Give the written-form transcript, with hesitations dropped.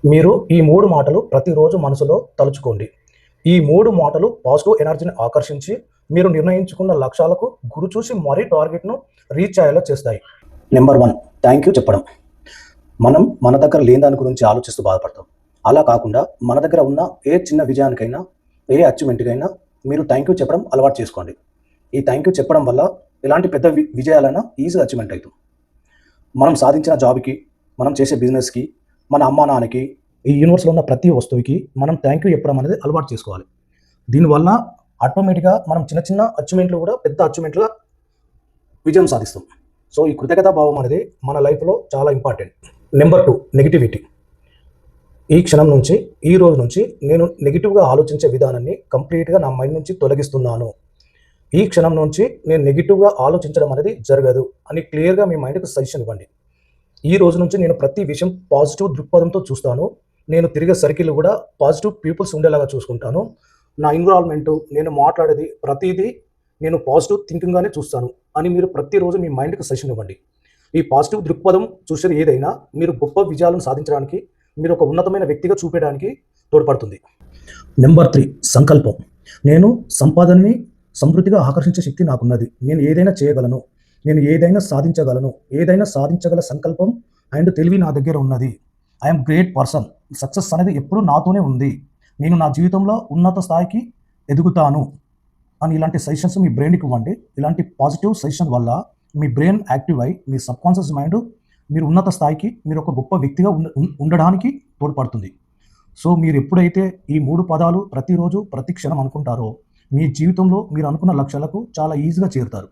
మీరు ఈ 3 మాటలు ప్రతిరోజు మనసులో తలుచుకోండి. ఈ 3 మాటలు పాజిటివ్ ఎనర్జీని ఆకర్షించి, మీరు నిర్ణయించుకున్న లక్ష్యాలకు గురిచూసి మరీ టార్గెట్‌ను రీచ్ అయ్యేలా చేస్తాయి. నంబర్ 1 థాంక్ యూ చెప్పడం. మనం మన దగ్గర లేని దాని గురించి ఆలోచిస్తూ బాధపడతాం. అలా కాకుండా మన దగ్గర ఉన్న ఏ చిన్న విజయానికైనా, ఏ అచీవ్‌మెంట్‌కైనా మీరు థాంక్ యూ చెప్పడం అలవాటు చేసుకోండి. ఈ థాంక్ యూ చెప్పడం వల్ల ఎలాంటి పెద్ద విజయాలైనా ఈజీగా అచీవ్‌మెంట్ అయితాం. మనం సాధించిన జాబ్‌కి, మనం చేసే బిజినెస్‌కి, మన అమ్మానాన్నకి, ఈ యూనివర్స్‌లో ఉన్న ప్రతి వస్తువుకి మనం థాంక్ యూ చెప్పడం అనేది అలవాటు చేసుకోవాలి. దీనివల్ల ఆటోమేటిక్‌గా మనం చిన్న చిన్న అచీవ్‌మెంట్‌లు కూడా పెద్ద అచీవ్‌మెంట్‌లుగా విజయం సాధిస్తాం. సో, ఈ కృతజ్ఞతా భావం అనేది మన లైఫ్‌లో చాలా ఇంపార్టెంట్. Number 2 negativity. ఈ క్షణం నుంచి, ఈ రోజు నుంచి నేను నెగెటివ్‌గా ఆలోచించే విధానాన్ని కంప్లీట్‌గా నా మైండ్ నుంచి తొలగిస్తున్నాను. ఈ క్షణం నుంచి నేను నెగెటివ్‌గా ఆలోచించడం అనేది జరగదు అని క్లియర్‌గా మీ మైండ్‌కి సజెషన్ ఇవ్వండి. ఈ రోజు నుంచి నేను ప్రతి విషయం పాజిటివ్ దృక్పథంతో చూస్తాను. నేను తిరిగే సర్కిల్ కూడా పాజిటివ్ పీపుల్స్ ఉండేలాగా చూసుకుంటాను. నా ఎన్విరాన్మెంటు, నేను మాట్లాడేది ప్రతీదీ నేను పాజిటివ్ థింకింగ్‌గానే చూస్తాను అని మీరు ప్రతిరోజు మీ మైండ్‌కి సజెషన్ ఇవ్వండి. ఈ పాజిటివ్ దృక్పథం చూసేది ఏదైనా మీరు గొప్ప విజయాలను సాధించడానికి, మీరు ఒక ఉన్నతమైన వ్యక్తిగా చూపేయడానికి తోడ్పడుతుంది. నంబర్ 3 సంకల్పం. నేను సంపాదనని సమృద్ధిగా ఆకర్షించే శక్తి నాకున్నది. నేను ఏదైనా చేయగలను. నేను ఏదైనా సాధించగలను. ఏదైనా సాధించగల సంకల్పం అండ్ తెలివి నా దగ్గర ఉన్నది. I am great person. Success అనేది ఎప్పుడూ నాతోనే ఉంది. నేను నా జీవితంలో ఉన్నత స్థాయికి ఎదుగుతాను అని ఇలాంటి సజెషన్స్ మీ బ్రెయిన్‌కి ఇవ్వండి. ఇలాంటి పాజిటివ్ సజెషన్ వల్ల మీ బ్రెయిన్ యాక్టివ్ అయ్యి, మీ సబ్‌కాన్షియస్ మైండ్ మీరు ఉన్నత స్థాయికి, మీరు ఒక గొప్ప వ్యక్తిగా ఉండడానికి తోడ్పడుతుంది. సో, మీరు ఎప్పుడైతే ఈ 3 పదాలు ప్రతిరోజు, ప్రతి క్షణం అనుకుంటారో, మీ జీవితంలో మీరు అనుకున్న లక్ష్యాలకు చాలా ఈజీగా చేరుతారు.